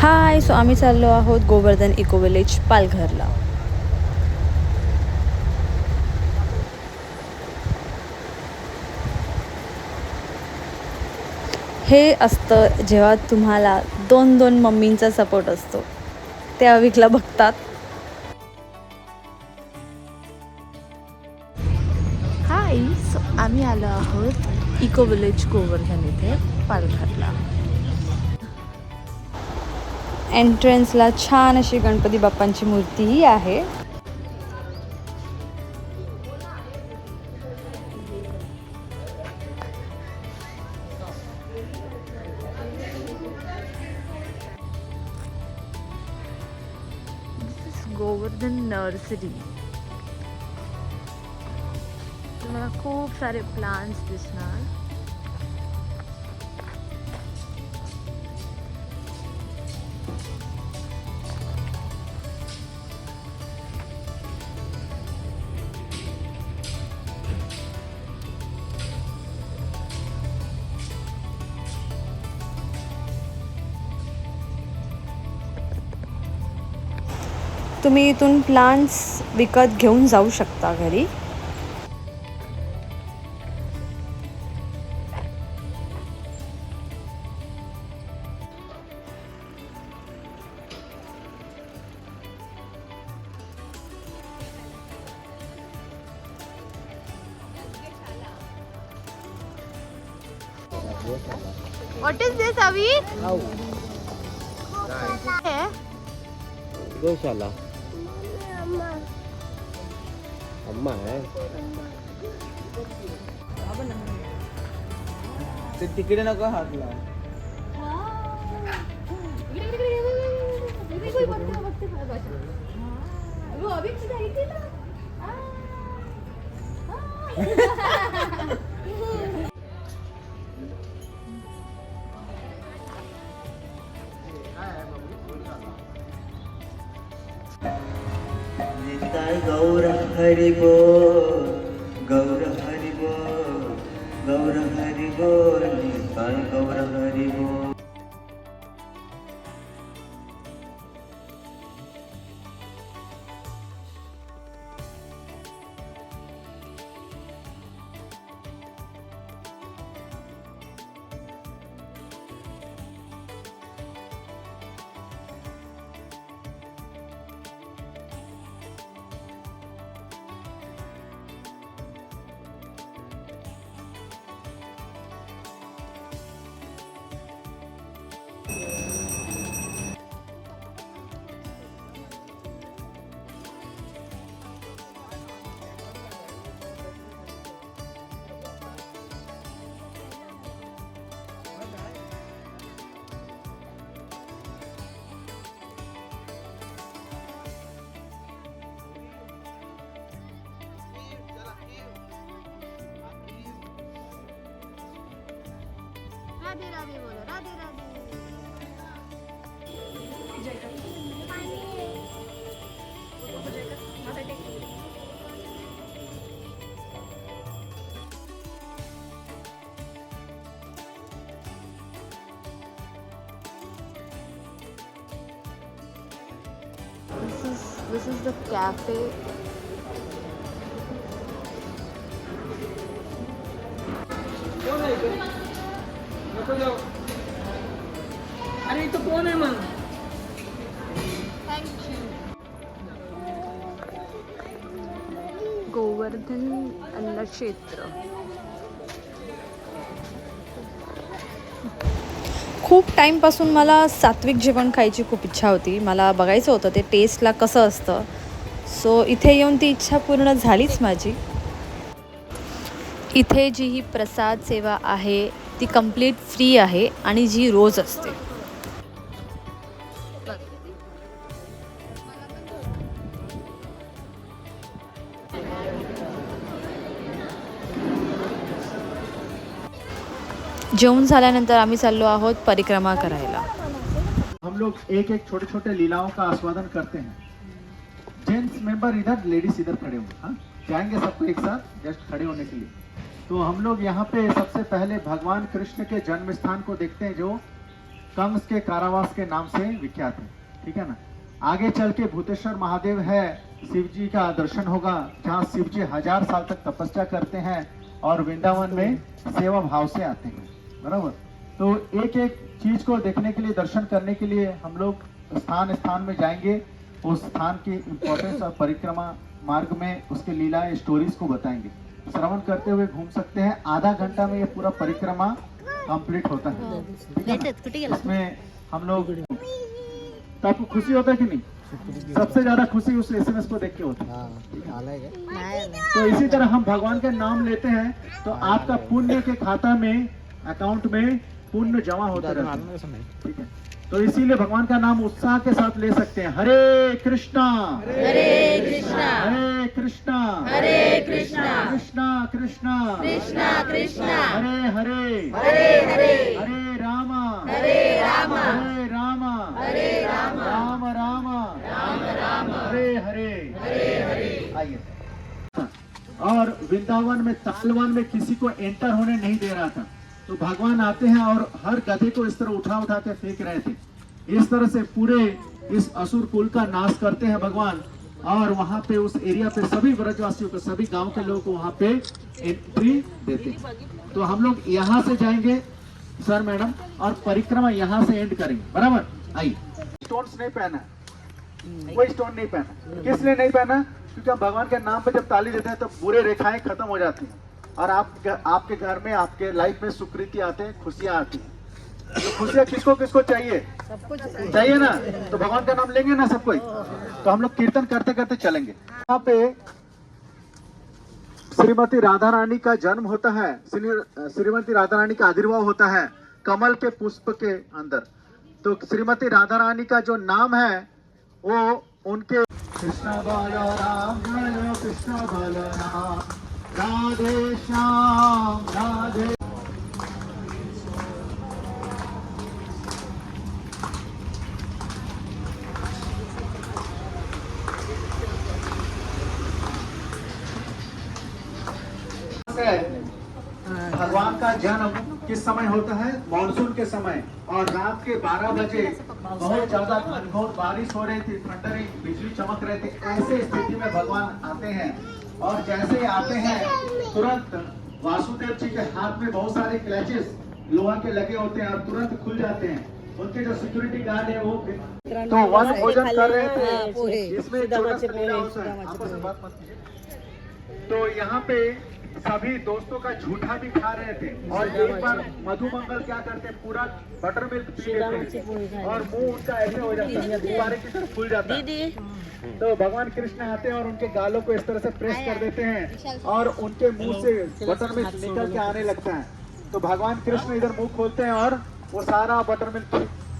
हाय, सो आम्ही चाललो आहोत गोवर्धन इको विलेज पालघरला. हे असतं जेव्हा तुम्हाला दोन दोन मम्मींचा सपोर्ट असतो. ते अविकला बघतात. हाय, सो आम्ही आलो आहोत इको विलेज गोवर्धन इथे पालघरला. एंट्रन्सला छान अशी गणपती बाप्पांची मूर्तीही आहे. गोवर्धन नर्सरी. तुम्हाला खूप सारे प्लांट्स दिसणार. तुम्ही इथून प्लांट्स विकत घेऊन जाऊ शकता घरी. What is this, Avi? है गौशाला. अम्मा है. ते तिकडे नको हात लाव. निताय गौर हरि बोल, गौर हरि बोल, गौर हरि बोल, निताय गौर हरि बोल. राधे राधे बोलो, Radhe Radhe. This is the cafe. अरे तो कोण आहे मग? गोवर्धन अन्न क्षेत्र. खूप टाईमपासून मला सात्विक जेवण खायची खूप इच्छा होती. मला बघायचं होतं ते टेस्टला कसं असतं. सो इथे येऊन ती इच्छा पूर्ण झालीच माझी. इथे जी ही प्रसाद सेवा आहे ती कंप्लीट फ्री आहे आणि जी रोज असते. जेवण झाल्यानंतर आम्ही चाललो आहोत परिक्रमा करायला. हम लोग एक एक छोटे छोटे लीलाओं का आस्वादन करते हैं. जेंट्स मेंबर इधर, लेडीज इधर खड़े होंगे. हाँ, जाएंगे सबको एक साथ जस्ट खड़े होने के लिए. तो हम लोग यहाँ पे सबसे पहले भगवान कृष्ण के जन्म स्थान को देखते हैं, जो कंस के कारावास के नाम से विख्यात है, ठीक है ना। आगे चल के भूतेश्वर महादेव है, शिव जी का दर्शन होगा, जहाँ शिव जी 1000 साल तक तपस्या करते हैं और वृंदावन में सेवा भाव से आते हैं, बराबर। तो एक एक चीज को देखने के लिए, दर्शन करने के लिए हम लोग स्थान स्थान में जाएंगे, उस स्थान की इम्पोर्टेंस और परिक्रमा मार्ग में उसके लीलाएं, स्टोरीज को बताएंगे। श्रवण करते हुए घूम सकते हैं। आधा घंटा में ये पूरा परिक्रमा कंप्लीट होता है, ठीक है ना? इसमें हम लोग, तो आपको खुशी होता है कि नहीं? सबसे ज्यादा खुशी उस एसएमएस को देख के होती है। तो इसी तरह हम भगवान का नाम लेते हैं तो आपका पुण्य के खाता में, अकाउंट में पुण्य जमा होता रहता है, ठीक है। तो इसीलिए भगवान का नाम उत्साह के साथ ले सकते हैं। हरे कृष्णा हरे कृष्णा हरे कृष्णा हरे कृष्णा कृष्णा कृष्णा कृष्णा कृष्णा हरे हरे हरे हरे हरे रामा हरे रामा हरे रामा हरे रामा राम रामा राम राम हरे हरे हरे हरे। आइए। और वृंदावन में, तालवन में किसी को एंटर होने नहीं दे रहा था, तो भगवान आते हैं और हर गधे को इस तरह उठा उठा के फेंक रहे थे। इस तरह से पूरे इस असुर कुल का नाश करते हैं भगवान। और वहां पे उस एरिया पे सभी ब्रजवासियों को, सभी गांव के लोगों को वहां पे एंट्री देते हैं। तो हम लोग यहाँ से जाएंगे सर मैडम, और परिक्रमा यहाँ से एंड करेंगे, बराबर। आइए। स्टोन्स नहीं पहना, कोई स्टोन नहीं पहना। किस लिए नहीं पहना? क्योंकि हम भगवान के नाम पे जब ताली देते हैं तो बुरे रेखाएं खत्म हो जाती हैं और आपके घर में, आपके लाइफ में सुकृति आते हैं, खुशियां आती हैं। तो खुशियां किसको किसको चाहिए? चाहिए ना। तो भगवान का नाम लेंगे ना सब कोई। तो हम लोग कीर्तन करते करते चलेंगे। यहाँ पे श्रीमती राधा रानी का जन्म होता है, श्रीमती राधा रानी का आविर्भाव होता है कमल के पुष्प के अंदर। तो श्रीमती राधा रानी का जो नाम है वो उनके कृष्ण बलराम जय कृष्ण बलराम राधे श्याम राधे। भगवान का जन्म किस समय होता है? मानसून के समय। और रात के 12 बजे बहुत ज्यादा घनघोर बारिश हो रही थी, थंडरिंग, बिजली चमक रहे थे। ऐसे स्थिति में भगवान आते हैं और जैसे आते हैं तुरंत वासुदेव जी के हाथ में बहुत सारे क्लचेस लोहा के लगे होते हैं और तुरंत खुल जाते हैं। उनके जो सिक्योरिटी गार्ड है वो तो वन भोजन कर रहे थे। इसमें छोटा सा लीला होता है, आपस में बात मत कीजिए। तो यहाँ पे सभी दोस्तों का झूठा भी खा रहे थे और एक बार मधुमंगल क्या करते हैं, पूरा बटर मिल्क पी लेते हैं और मुंह उनका ऐसे हो जाता है, गुब्बारे की तरह फूल जाता है। तो भगवान कृष्ण आते हैं और उनके गालों को इस तरह से प्रेस कर देते हैं और उनके मुंह से बटर मिल्क निकल के आने लगता है। तो भगवान कृष्ण इधर मुंह खोलते हैं और वो सारा बटर मिल्क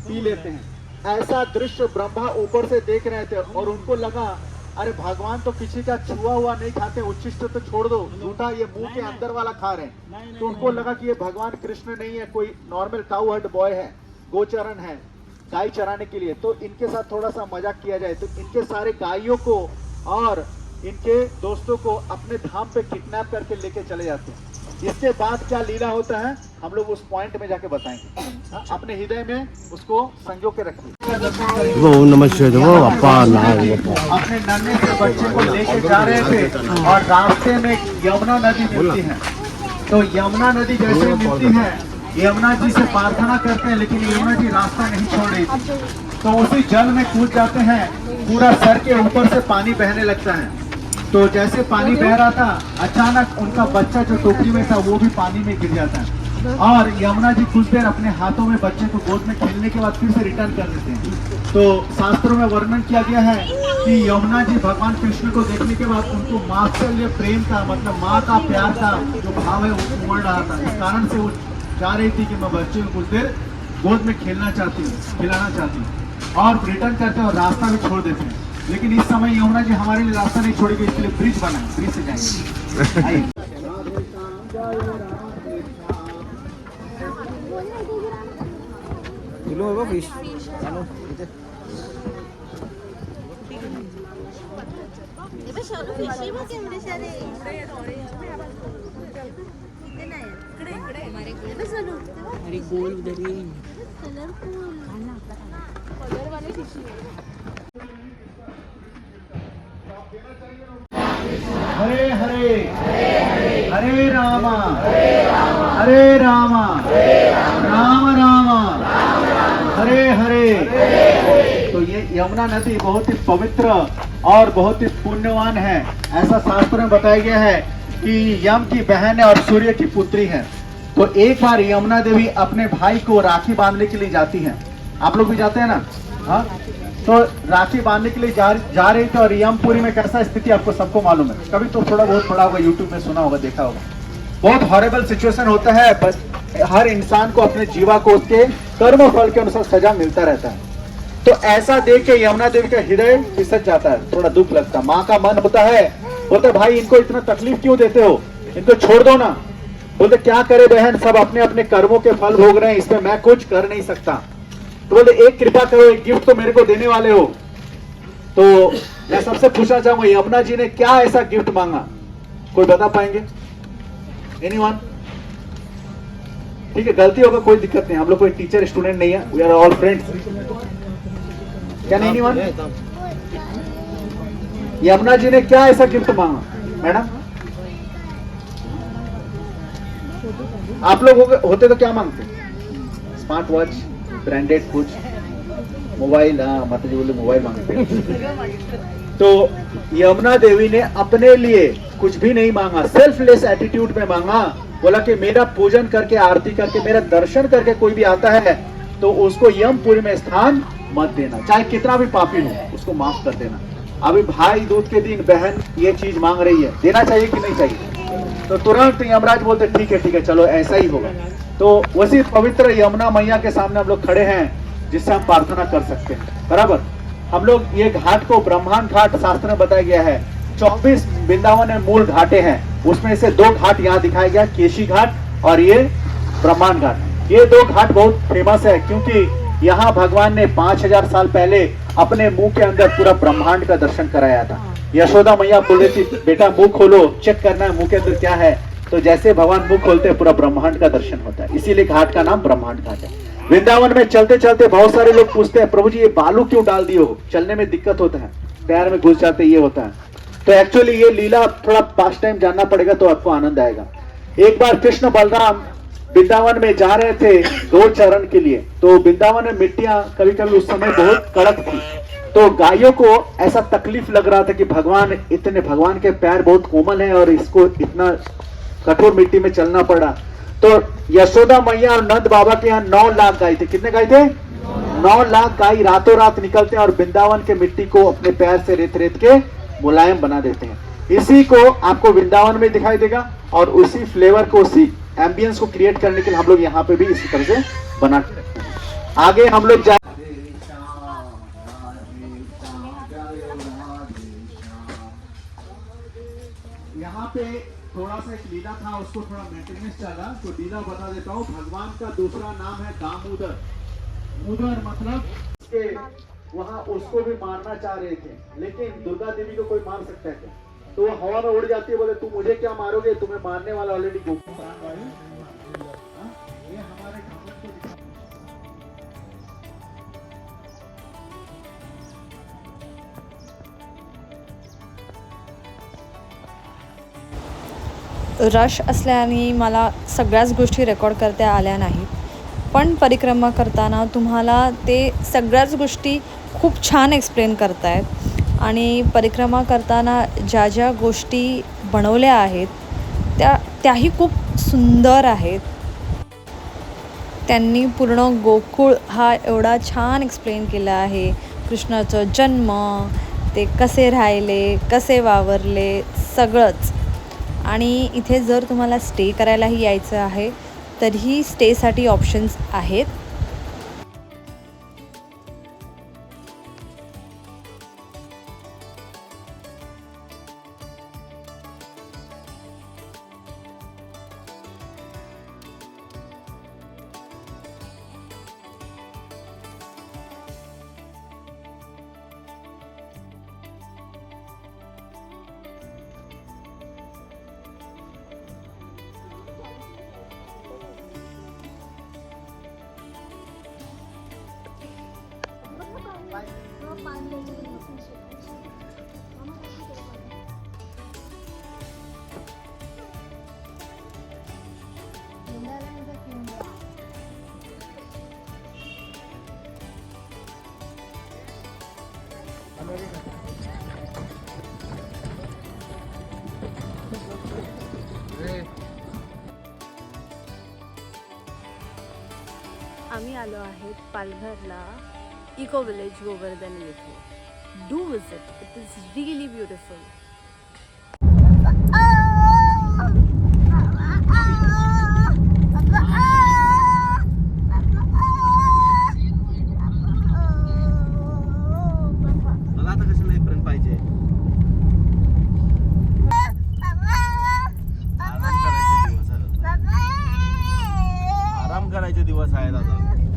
पी लेते हैं। ऐसा दृश्य ब्रह्मा ऊपर से देख रहे थे और उनको लगा अरे भगवान तो किसी का छुआ हुआ नहीं खाते, उच्छिष्ट तो छोड़ दो, झूठा ये मुंह के अंदर वाला खा रहे हैं। तो उनको लगा कि ये भगवान कृष्ण नहीं है, कोई नॉर्मल काऊ हर्ड बॉय है, गोचरण है, गाय चराने के लिए। तो इनके साथ थोड़ा सा मजाक किया जाए। तो इनके सारे गायों को और इनके दोस्तों को अपने धाम पे किडनैप करके लेके चले जाते हैं। इसके बाद क्या लीला होता है हम लोग उस पॉइंट में जाके बताएंगे। अपने हृदय में उसको संजो के रखिए। ओम नमः शिवाय। अपने नन्हे से बच्चे को लेके जा रहे थे और रास्ते में यमुना नदी मिलती है। तो यमुना नदी जैसे मिलती है, यमुना जी से प्रार्थना करते हैं, लेकिन यमुना जी रास्ता नहीं छोड़ रही थी। तो उसी जल में कूद जाते हैं, पूरा सर के ऊपर से पानी बहने लगता है। तो जैसे पानी बह रहा था, अचानक उनका बच्चा जो टोकरी में था वो भी पानी में गिर जाता है। और यमुना जी कुछ देर अपने हाथों में बच्चे को गोद में खेलने के बाद फिर से रिटर्न कर देते हैं। तो शास्त्रों में वर्णन किया गया है कि यमुना जी भगवान कृष्ण को देखने के बाद उनको मात्सल्य प्रेम का, मतलब माँ का प्यार का जो भाव है वो उमड़ रहा था। इस कारण से वो चाह रही थी कि मैं बच्चे को कुछ देर गोद में खेलना चाहती हूँ, खिलाना चाहती हूँ। और रिटर्न करते हैं और रास्ता भी छोड़ देते हैं। लेकिन इस समय यमुना जी हमारे लिए रास्ता नहीं छोड़ेगी, इसके लिए ब्रिज बना है, ब्रिज से जाएंगे। इकडे नाही इकडे इकडे हरे हरे हरे रामा हरे रामा राम रामा हरे हरे। तो ये यमुना नदी बहुत ही पवित्र और बहुत ही पुण्यवान है। ऐसा शास्त्र में बताया गया है कि यम की बहन है और सूर्य की पुत्री है। तो एक बार यमुना देवी अपने भाई को राखी बांधने के लिए जाती हैं। आप लोग भी जाते हैं ना? हाँ, तो राखी बांधने के लिए जा रही थी और यमपुरी में कैसा स्थिति आपको सबको मालूम है। कभी तो थोड़ा बहुत पढ़ा होगा, यूट्यूब में सुना होगा, देखा होगा। बहुत हॉरेबल सिचुएशन होता है। बस हर इंसान को अपने जीवा को उसके कर्म फल के अनुसार सजा मिलता रहता है। तो ऐसा देख के यमुना देवी का हृदय फिसक जाता है, थोड़ा दुख लगता है। माँ का मन होता है, बोलते भाई इनको इतना तकलीफ क्यों देते हो, इनको छोड़ दो ना। बोलते क्या करे बहन, सब अपने अपने कर्मों के फल भोग रहे हैं, इसमें मैं कुछ कर नहीं सकता। तो बोले एक कृपा करो, एक गिफ्ट तो मेरे को देने वाले हो। तो मैं सबसे पूछना चाहूंगा यमुना जी ने क्या ऐसा गिफ्ट मांगा, कोई बता पाएंगे? एनीवन? ठीक है, गलती होगा कोई दिक्कत नहीं, हम लोग कोई टीचर स्टूडेंट नहीं है, we are all friends. Can anyone? Yamuna ji ने क्या ऐसा गिफ्ट मांगा मैडम? आप लोग होते तो क्या मांगते? स्मार्ट वॉच, ब्रांडेड कुछ, मोबाइल? हाँ, माता जी बोले मोबाइल मांगते। तो यमुना देवी ने अपने लिए कुछ भी नहीं मांगा, सेल्फलेस एटीट्यूड में मांगा। बोला कि मेरा पूजन करके, आरती करके, मेरा दर्शन करके कोई भी आता है तो उसको यमपुरी में स्थान मत देना, चाहे कितना भी पापी हो, उसको माफ कर देना। अभी भाई दूज के दिन बहन ये चीज मांग रही है, देना चाहिए कि नहीं चाहिए? तो तुरंत यमराज बोलते ठीक है चलो ऐसा ही होगा। तो उसी पवित्र यमुना मैया के सामने हम लोग खड़े हैं जिससे हम प्रार्थना कर सकते हैं। बराबर, हम लोग ये घाट को ब्रह्मांड घाट शास्त्र में बताया गया है। 24 वृंदावन में मूल घाटे हैं, उसमें से 2 घाट यहाँ दिखाया गया, केशी घाट और ये ब्रह्मांड घाट। ये 2 घाट बहुत फेमस है क्योंकि यहाँ भगवान ने 5000 साल पहले अपने मुंह के अंदर पूरा ब्रह्मांड का दर्शन कराया था। यशोदा मैया बोल रही थी बेटा मुंह खोलो, चेक करना है मुंह के अंदर क्या है। तो जैसे भगवान मुंह खोलते हैं पूरा ब्रह्मांड का दर्शन होता है, इसीलिए घाट का नाम ब्रह्मांड घाट है। वृंदावन में चलते चलते बहुत सारे लोग पूछते हैं प्रभु जी ये बालू क्यों डाल दिए हो, चलने में दिक्कत होता है, पैर में घुस जाते, ये होता है। तो एक्चुअली ये लीला थोड़ा पास्ट टाइम जानना पड़ेगा तो आपको आनंद आएगा। एक बार कृष्ण बलराम वृंदावन में जा रहे थे 2 चरण के लिए। तो वृंदावन में मिट्टियां कभी कभी उस समय बहुत कड़क थी, तो गायों को ऐसा तकलीफ लग रहा था कि भगवान के पैर बहुत कोमल है और इसको इतना कठोर मिट्टी में चलना पड़ा। तो यशोदा मैया और नंद बाबा के यहाँ 9 लाख गाय थे। कितने गाय थे? 9 लाख गाय रातों रात निकलते हैं और वृंदावन के मिट्टी को अपने पैर से रेत रेत के मुलायम बना देते हैं। इसी को आपको वृंदावन में दिखाई देगा और उसी फ्लेवर को, उसी एम्बियंस को क्रिएट करने के लिए हम लोग यहाँ पे भी इसी तरह से बना के रखते हैं। आगे हम लोग जाए, यहाँ पे थोड़ा सा एक लीला था, उसको थोड़ा मेंटेनेंस चला तो लीला बता देता हूँ। भगवान का दूसरा नाम है दामोदर। दामोदर मतलब के वहाँ उसको भी मारना चाह रहे थे, लेकिन दुर्गा देवी को कोई मार सकता है क्या? तो वो हवा में उड़ जाती है, बोले तू मुझे क्या मारोगे, तुम्हें मारने वाला ऑलरेडी गोकुल। ये हमारे घमंड को दिखा। रश असल्याने मला सगळ्याच गोष्टी रेकॉर्ड करता आल्या नाहीत, पण परिक्रमा करताना तुम्हाला ते सगळ्याच गोष्टी खूप छान एक्सप्लेन करतायत आणि परिक्रमा करताना ज्या ज्या गोष्टी बनवल्या आहेत त्याही खूप सुंदर आहेत। त्यांनी पूर्ण गोकुळ हा एवढा छान एक्सप्लेन केला आहे, कृष्णाचं जन्म, ते कसे राहिले, कसे वावरले, सगळंच। आणि इथे जर तुम्हाला स्टे करायलाही यायचं आहे तरीही स्टेसाठी ऑप्शन्स आहेत। आम्ही आलो आहेत पालघरला इको विलेज गोवर्धन येथे. Do visit, it is really beautiful. मला आता कशाला इथपर्यंत पाहिजे आराम करायचे दिवस आहेत आता.